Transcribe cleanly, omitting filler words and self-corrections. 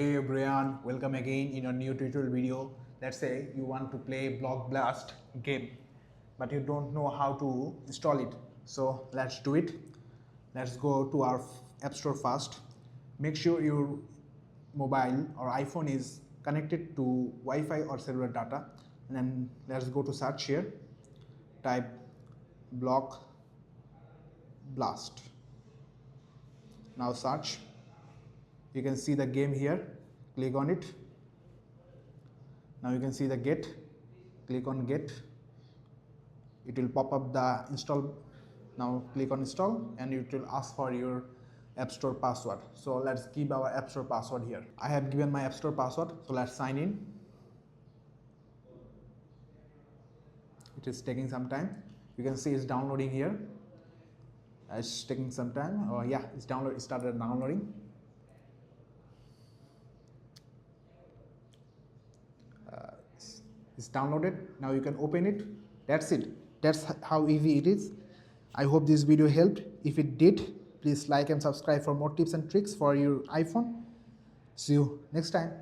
Hey Brian, welcome again in a new tutorial video. Let's say you want to play Block Blast game, but you don't know how to install it. So let's do it. Let's go to our App Store first. Make sure your mobile or iPhone is connected to Wi-Fi or cellular data. And then let's go to search here. Type Block Blast. Now search. You can see the game here. Click on it. Now you can see the get. Click on get. It will pop up the install. Now click on install and it will ask for your App Store password. So let's give our App Store password here. I have given my App Store password. So let's sign in. It is taking some time. You can see it's downloading here. It's taking some time. Oh yeah, it's download. It started downloading. It's downloaded. Now you can open it. That's it. That's how easy it is. I hope this video helped. If it did, please like and subscribe for more tips and tricks for your iPhone. See you next time.